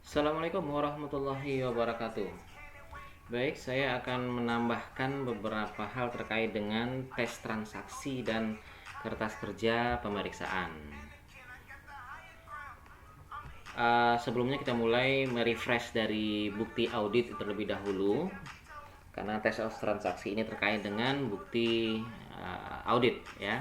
Assalamualaikum warahmatullahi wabarakatuh. Baik, saya akan menambahkan beberapa hal terkait dengan tes transaksi dan kertas kerja pemeriksaan. Sebelumnya kita mulai merefresh dari bukti audit terlebih dahulu, karena tes transaksi ini terkait dengan bukti audit ya.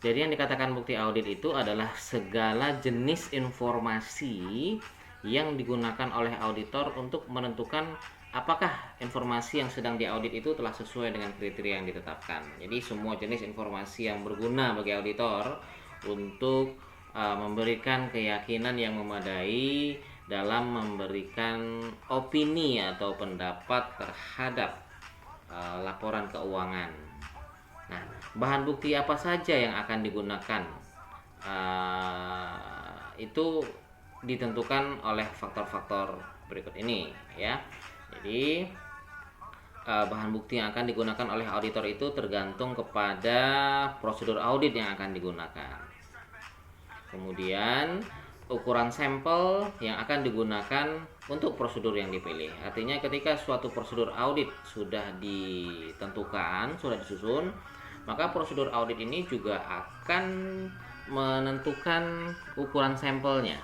Jadi yang dikatakan bukti audit itu adalah segala jenis informasi yang digunakan oleh auditor untuk menentukan apakah informasi yang sedang diaudit itu telah sesuai dengan kriteria yang ditetapkan. Jadi semua jenis informasi yang berguna bagi auditor untuk memberikan keyakinan yang memadai dalam memberikan opini atau pendapat terhadap laporan keuangan. Nah, bahan bukti apa saja yang akan digunakan itu ditentukan oleh faktor-faktor berikut ini ya. Jadi bahan bukti yang akan digunakan oleh auditor itu tergantung kepada prosedur audit yang akan digunakan. Kemudian ukuran sampel yang akan digunakan untuk prosedur yang dipilih. Artinya ketika suatu prosedur audit sudah ditentukan, sudah disusun, maka prosedur audit ini juga akan menentukan ukuran sampelnya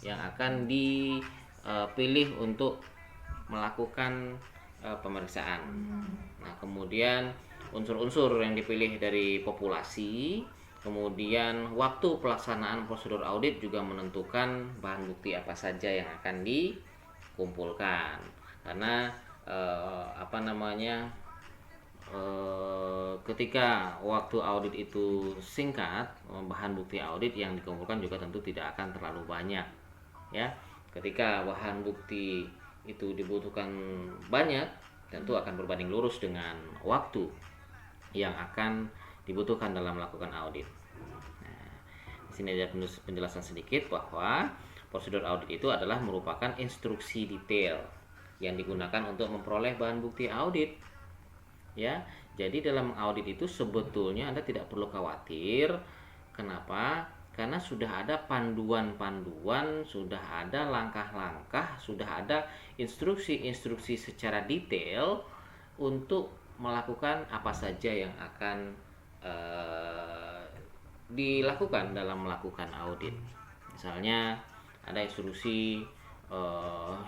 yang akan dipilih untuk melakukan pemeriksaan. Nah, kemudian unsur-unsur yang dipilih dari populasi, kemudian waktu pelaksanaan prosedur audit juga menentukan bahan bukti apa saja yang akan dikumpulkan. Karena ketika waktu audit itu singkat, bahan bukti audit yang dikumpulkan juga tentu tidak akan terlalu banyak ya. Ketika bahan bukti itu dibutuhkan banyak, tentu akan berbanding lurus dengan waktu yang akan dibutuhkan dalam melakukan audit. Nah, di sini ada penjelasan sedikit bahwa prosedur audit itu adalah merupakan instruksi detail yang digunakan untuk memperoleh bahan bukti audit. Ya, jadi dalam audit itu sebetulnya Anda tidak perlu khawatir. Kenapa? Karena sudah ada panduan-panduan, sudah ada langkah-langkah, sudah ada instruksi-instruksi secara detail untuk melakukan apa saja yang akan dilakukan dalam melakukan audit. Misalnya ada instruksi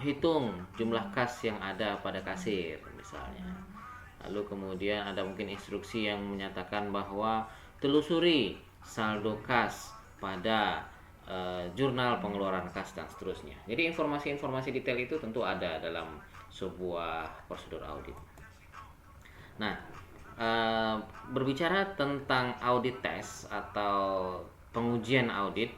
hitung jumlah kas yang ada pada kasir misalnya. Lalu kemudian ada mungkin instruksi yang menyatakan bahwa telusuri saldo kas pada jurnal pengeluaran kas dan seterusnya. Jadi informasi-informasi detail itu tentu ada dalam sebuah prosedur audit. Nah, berbicara tentang audit test atau pengujian audit,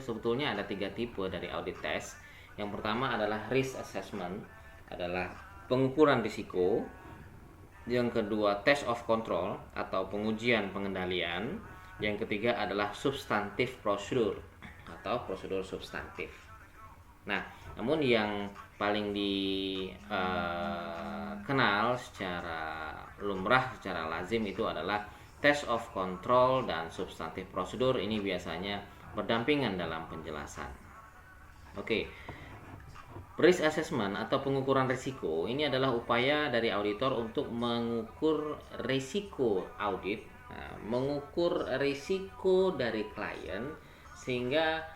sebetulnya ada tiga tipe dari audit test. Yang pertama adalah risk assessment, adalah pengukuran risiko. Yang kedua test of control atau pengujian pengendalian. Yang ketiga adalah substantive procedure atau prosedur substantif. Nah, namun yang paling dikenal secara lumrah, secara lazim itu adalah test of control dan substantive procedure. Ini biasanya berdampingan dalam penjelasan. Oke. Risk assessment atau pengukuran risiko ini adalah upaya dari auditor untuk mengukur risiko audit, mengukur risiko dari klien sehingga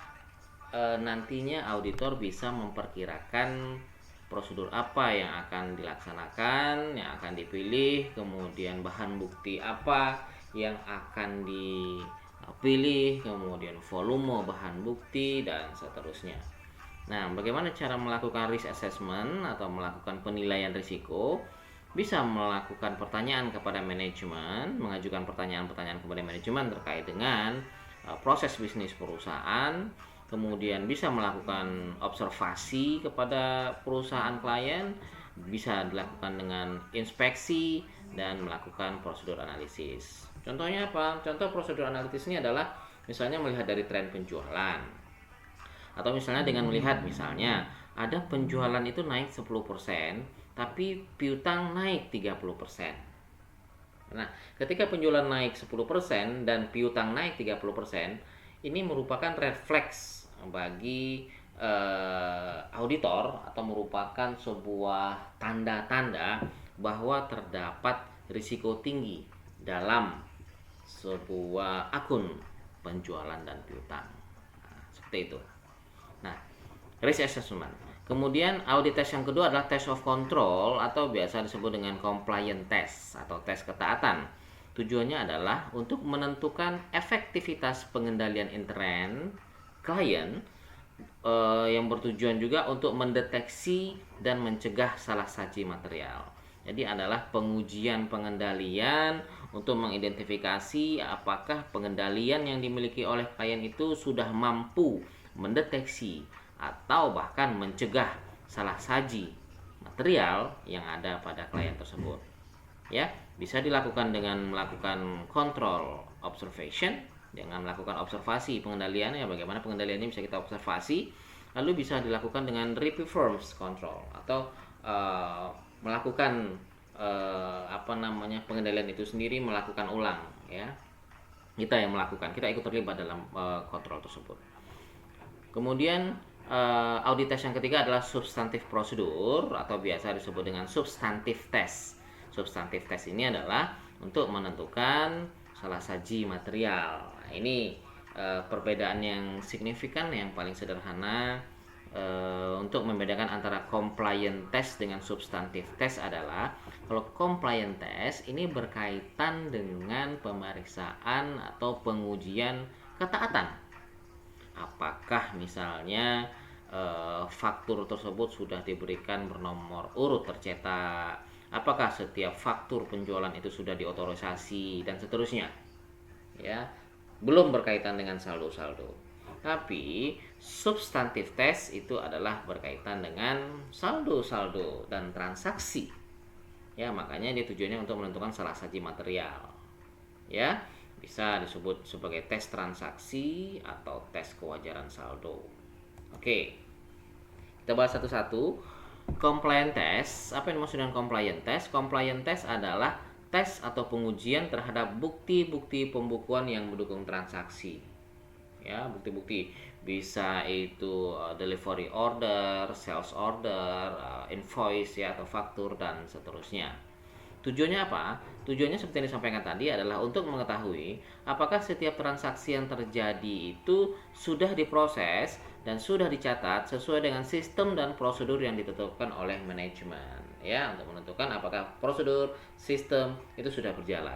nantinya auditor bisa memperkirakan prosedur apa yang akan dilaksanakan, yang akan dipilih, kemudian bahan bukti apa yang akan dipilih, kemudian volume bahan bukti dan seterusnya. Nah, bagaimana cara melakukan risk assessment atau melakukan penilaian risiko? Bisa melakukan pertanyaan kepada manajemen, mengajukan pertanyaan-pertanyaan kepada manajemen terkait dengan proses bisnis perusahaan, kemudian bisa melakukan observasi kepada perusahaan klien, bisa dilakukan dengan inspeksi dan melakukan prosedur analisis. Contohnya apa? Contoh prosedur analisis ini adalah misalnya melihat dari tren penjualan. Atau misalnya dengan melihat misalnya ada penjualan itu naik 10%, tapi piutang naik 30%. Nah, ketika penjualan naik 10% dan piutang naik 30%, ini merupakan refleks bagi auditor atau merupakan sebuah tanda-tanda bahwa terdapat risiko tinggi dalam sebuah akun penjualan dan piutang. Nah, seperti itu. Nah, risk assessment. Kemudian audit test yang kedua adalah test of control atau biasa disebut dengan compliance test atau tes ketaatan. Tujuannya adalah untuk menentukan efektivitas pengendalian intern klien yang bertujuan juga untuk mendeteksi dan mencegah salah saji material. Jadi adalah pengujian pengendalian untuk mengidentifikasi apakah pengendalian yang dimiliki oleh klien itu sudah mampu mendeteksi atau bahkan mencegah salah saji material yang ada pada klien tersebut. Ya, bisa dilakukan dengan melakukan control observation, dengan melakukan observasi pengendaliannya, bagaimana pengendaliannya bisa kita observasi. Lalu bisa dilakukan dengan reperformance control atau melakukan pengendalian itu sendiri, melakukan ulang, ya. Kita yang melakukan, kita ikut terlibat dalam kontrol tersebut. Kemudian audit test yang ketiga adalah substantif prosedur atau biasa disebut dengan substantif test. Substantif test ini adalah untuk menentukan salah saji material. Nah, ini perbedaan yang signifikan yang paling sederhana untuk membedakan antara compliant test dengan substantif test adalah kalau compliant test ini berkaitan dengan pemeriksaan atau pengujian ketaatan. Apakah misalnya faktur tersebut sudah diberikan bernomor urut tercetak, apakah setiap faktur penjualan itu sudah diotorisasi dan seterusnya, ya, belum berkaitan dengan saldo-saldo. Tapi substantif test itu adalah berkaitan dengan saldo-saldo dan transaksi, ya, makanya dia tujuannya untuk menentukan salah saji material, ya, bisa disebut sebagai tes transaksi atau tes kewajaran saldo. Oke, kita bahas satu-satu. Compliant test, apa yang dimaksud dengan compliant test? Compliant test adalah tes atau pengujian terhadap bukti-bukti pembukuan yang mendukung transaksi. Ya, bukti-bukti bisa itu delivery order, sales order, invoice ya atau faktur dan seterusnya. Tujuannya apa? Tujuannya seperti yang disampaikan tadi adalah untuk mengetahui apakah setiap transaksi yang terjadi itu sudah diproses dan sudah dicatat sesuai dengan sistem dan prosedur yang ditetapkan oleh manajemen, ya, untuk menentukan apakah prosedur, sistem itu sudah berjalan.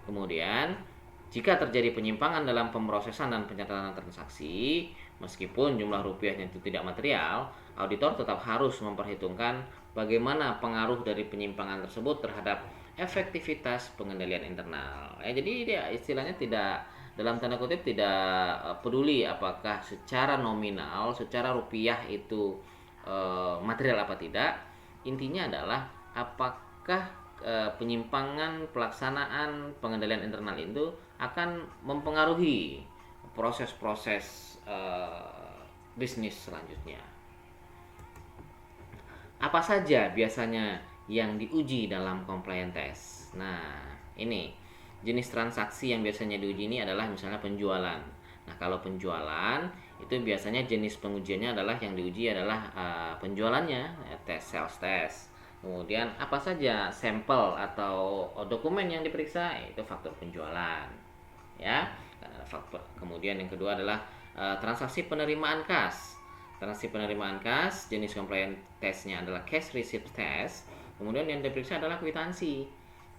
Kemudian, jika terjadi penyimpangan dalam pemrosesan dan pencatatan transaksi, meskipun jumlah rupiahnya itu tidak material, auditor tetap harus memperhitungkan bagaimana pengaruh dari penyimpangan tersebut terhadap efektivitas pengendalian internal. Jadi dia istilahnya tidak, dalam tanda kutip, tidak peduli apakah secara nominal, secara rupiah itu material apa tidak. Intinya adalah apakah penyimpangan pelaksanaan pengendalian internal itu akan mempengaruhi proses-proses bisnis selanjutnya. Apa saja biasanya yang diuji dalam compliance test? Nah, ini jenis transaksi yang biasanya diuji ini adalah misalnya penjualan. Nah, kalau penjualan itu biasanya jenis pengujiannya adalah yang diuji adalah penjualannya, tes sales test. Kemudian apa saja sampel atau dokumen yang diperiksa, itu faktur penjualan, ya. Kemudian yang kedua adalah transaksi penerimaan kas. Transaksi penerimaan kas, jenis compliance testnya adalah cash receipt test. Kemudian yang diperiksa adalah kwitansi.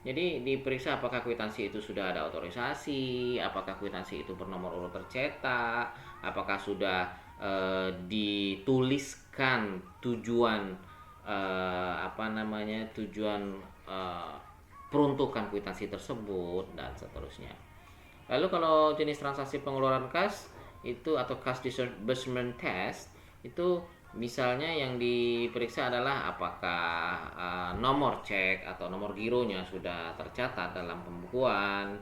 Jadi diperiksa apakah kwitansi itu sudah ada otorisasi, apakah kwitansi itu bernomor urut tercetak, apakah sudah dituliskan tujuan tujuan peruntukan kwitansi tersebut dan seterusnya. Lalu kalau jenis transaksi pengeluaran kas itu atau cash disbursement test itu misalnya yang diperiksa adalah apakah nomor cek atau nomor gironya sudah tercatat dalam pembukuan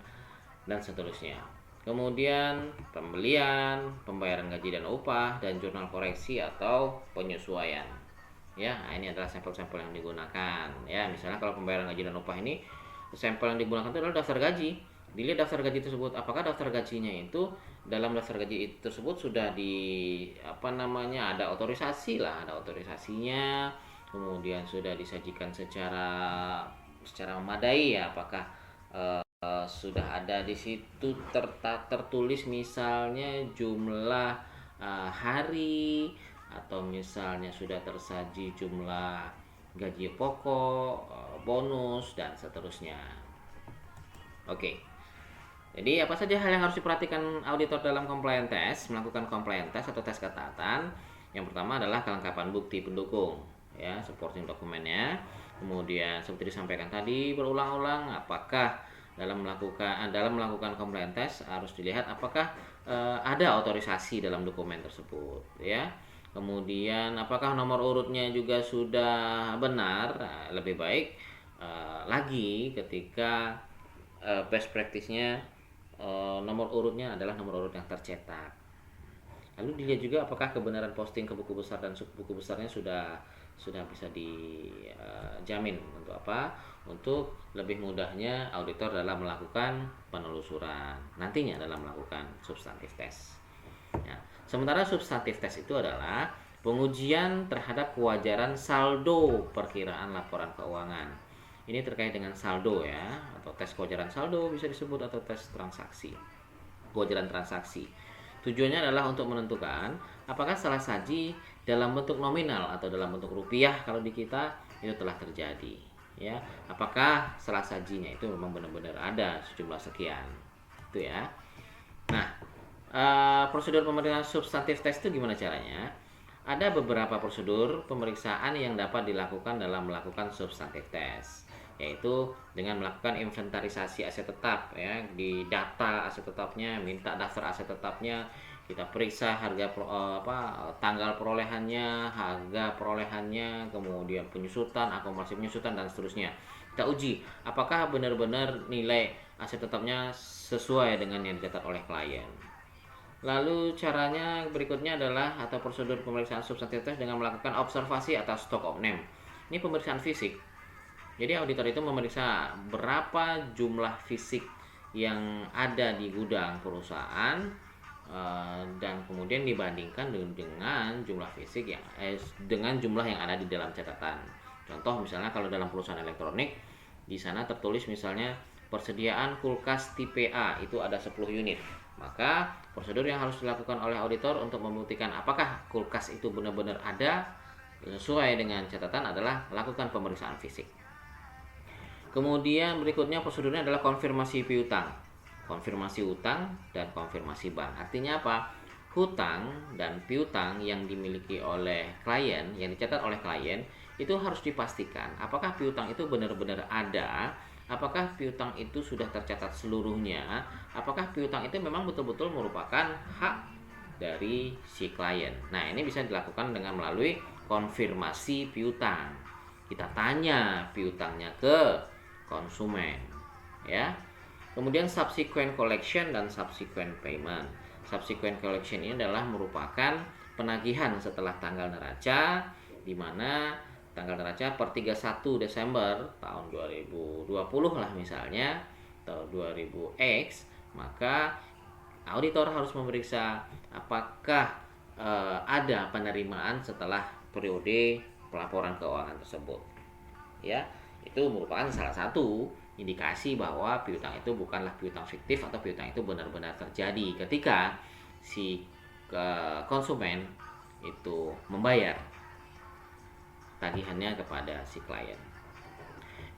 dan seterusnya. Kemudian pembelian, pembayaran gaji dan upah, dan jurnal koreksi atau penyesuaian. Ya, ini adalah sampel-sampel yang digunakan. Ya, misalnya kalau pembayaran gaji dan upah ini, sampel yang digunakan itu adalah daftar gaji. dilihat daftar gaji tersebut, apakah daftar gajinya itu dalam daftar gaji tersebut sudah ada otorisasi lah, ada otorisasinya, kemudian sudah disajikan secara memadai ya, apakah sudah ada di situ tertulis misalnya jumlah hari, atau misalnya sudah tersaji jumlah gaji pokok, bonus dan seterusnya. Oke. Jadi apa saja hal yang harus diperhatikan auditor dalam compliance test, melakukan compliance test atau tes ketaatan? Yang pertama adalah kelengkapan bukti pendukung, ya, supporting dokumennya. Kemudian seperti disampaikan tadi berulang-ulang, apakah dalam melakukan compliance test harus dilihat apakah ada otorisasi dalam dokumen tersebut, ya. Kemudian apakah nomor urutnya juga sudah benar? Nah, lebih baik lagi ketika best practice-nya nomor urutnya adalah nomor urut yang tercetak. Lalu dilihat juga apakah kebenaran posting ke buku besar dan subbuku besarnya sudah bisa dijamin. Untuk apa? Untuk lebih mudahnya auditor dalam melakukan penelusuran nantinya dalam melakukan substantif test. Ya. Sementara substantif test itu adalah pengujian terhadap kewajaran saldo perkiraan laporan keuangan. Ini terkait dengan saldo ya, atau tes kewajaran saldo bisa disebut, atau tes transaksi, kewajaran transaksi. Tujuannya adalah untuk menentukan apakah salah saji dalam bentuk nominal atau dalam bentuk rupiah kalau di kita itu telah terjadi, ya. Apakah salah sajinya itu memang benar-benar ada sejumlah sekian, itu ya. Nah, prosedur pemeriksaan substantif test itu gimana caranya? Ada beberapa prosedur pemeriksaan yang dapat dilakukan dalam melakukan substantif test, yaitu dengan melakukan inventarisasi aset tetap ya, di data aset tetapnya, minta daftar aset tetapnya, kita periksa tanggal perolehannya, harga perolehannya, kemudian penyusutan, akumulasi penyusutan dan seterusnya. Kita uji apakah benar-benar nilai aset tetapnya sesuai dengan yang dicatat oleh klien. Lalu caranya berikutnya adalah atau prosedur pemeriksaan substantif test dengan melakukan observasi atas stock of name. Ini pemeriksaan fisik. Jadi auditor itu memeriksa berapa jumlah fisik yang ada di gudang perusahaan dan kemudian dibandingkan dengan jumlah fisik dengan jumlah yang ada di dalam catatan. Contoh misalnya kalau dalam perusahaan elektronik, di sana tertulis misalnya persediaan kulkas tipe A itu ada 10 unit. Maka prosedur yang harus dilakukan oleh auditor untuk membuktikan apakah kulkas itu benar-benar ada sesuai dengan catatan adalah lakukan pemeriksaan fisik. Kemudian berikutnya prosedurnya adalah konfirmasi piutang, konfirmasi utang dan konfirmasi bank. Artinya apa? Hutang dan piutang yang dimiliki oleh klien, yang dicatat oleh klien, itu harus dipastikan apakah piutang itu benar-benar ada, apakah piutang itu sudah tercatat seluruhnya, apakah piutang itu memang betul-betul merupakan hak dari si klien. Nah, ini bisa dilakukan dengan melalui konfirmasi piutang. Kita tanya piutangnya ke konsumen, ya. Kemudian subsequent collection dan subsequent payment. Subsequent collection ini adalah merupakan penagihan setelah tanggal neraca, di mana tanggal neraca per 31 Desember tahun 2020 lah misalnya, atau 2000X, maka auditor harus memeriksa apakah ada penerimaan setelah periode pelaporan keuangan tersebut, ya. Itu merupakan salah satu indikasi bahwa piutang itu bukanlah piutang fiktif atau piutang itu benar-benar terjadi ketika si konsumen itu membayar tagihannya kepada si klien.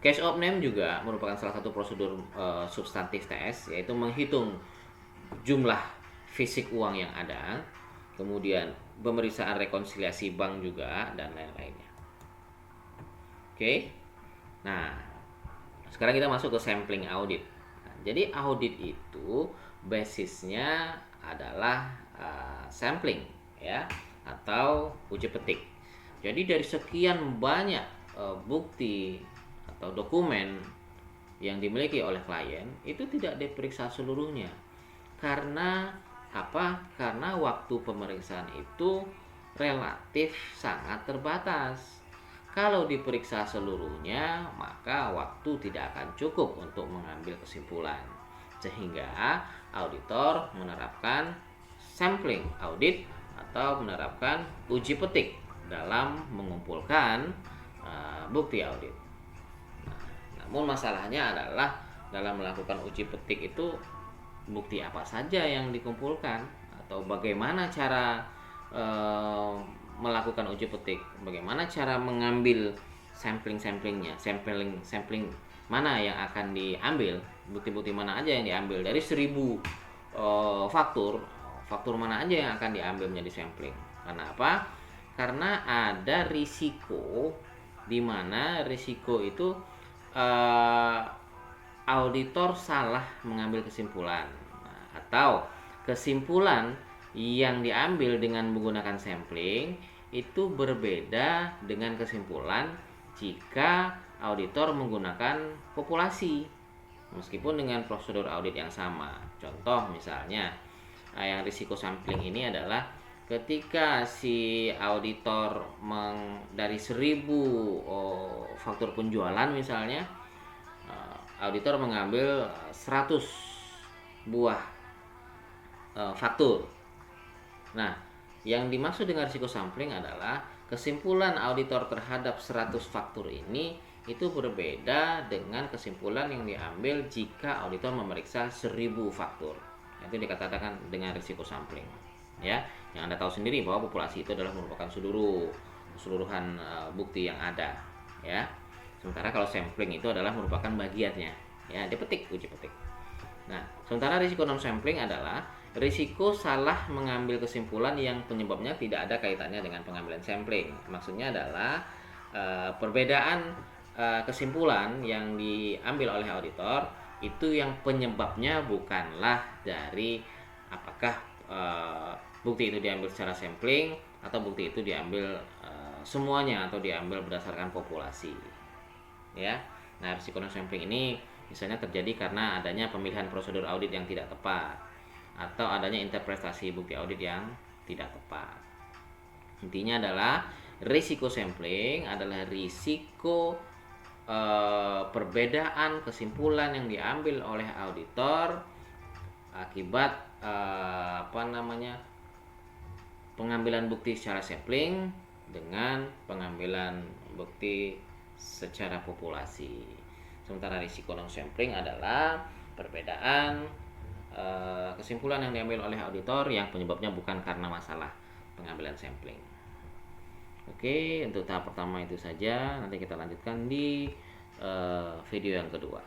Cash of name juga merupakan salah satu prosedur substantif test, yaitu menghitung jumlah fisik uang yang ada, kemudian pemeriksaan rekonsiliasi bank juga dan lain-lainnya. Oke. Nah, sekarang kita masuk ke sampling audit. Nah, jadi audit itu basisnya adalah sampling ya, atau uji petik. Jadi dari sekian banyak bukti atau dokumen yang dimiliki oleh klien itu tidak diperiksa seluruhnya. Karena apa? Karena waktu pemeriksaan itu relatif sangat terbatas. Kalau diperiksa seluruhnya, maka waktu tidak akan cukup untuk mengambil kesimpulan. sehingga auditor menerapkan sampling audit atau menerapkan uji petik dalam mengumpulkan bukti audit. Namun masalahnya adalah dalam melakukan uji petik itu bukti apa saja yang dikumpulkan atau bagaimana cara melakukan uji petik, bagaimana cara mengambil sampling mana yang akan diambil, bukti-bukti mana aja yang diambil dari 1000 faktur mana aja yang akan diambil menjadi sampling. Karena apa? Karena ada risiko di mana risiko itu auditor salah mengambil kesimpulan, atau kesimpulan yang diambil dengan menggunakan sampling itu berbeda dengan kesimpulan jika auditor menggunakan populasi meskipun dengan prosedur audit yang sama. Contoh misalnya yang risiko sampling ini adalah ketika si auditor dari 1000 faktur penjualan misalnya, auditor mengambil 100 buah faktur. Nah, yang dimaksud dengan risiko sampling adalah kesimpulan auditor terhadap 100 faktur ini itu berbeda dengan kesimpulan yang diambil jika auditor memeriksa 1000 faktur. Itu dikatakan dengan risiko sampling. Ya, yang Anda tahu sendiri bahwa populasi itu adalah merupakan keseluruhan bukti yang ada, ya. Sementara kalau sampling itu adalah merupakan bagiannya, ya, uji petik. Nah, sementara risiko non sampling adalah risiko salah mengambil kesimpulan yang penyebabnya tidak ada kaitannya dengan pengambilan sampling. Maksudnya adalah perbedaan kesimpulan yang diambil oleh auditor itu yang penyebabnya bukanlah dari apakah bukti itu diambil secara sampling atau bukti itu diambil semuanya atau diambil berdasarkan populasi, ya. Nah, risiko non sampling ini misalnya terjadi karena adanya pemilihan prosedur audit yang tidak tepat atau adanya interpretasi bukti audit yang tidak tepat. Intinya adalah risiko sampling adalah risiko perbedaan kesimpulan yang diambil oleh auditor akibat pengambilan bukti secara sampling dengan pengambilan bukti secara populasi. Sementara risiko non sampling adalah perbedaan kesimpulan yang diambil oleh auditor yang penyebabnya bukan karena masalah pengambilan sampling. Oke, untuk tahap pertama itu saja. Nanti kita lanjutkan di video yang kedua.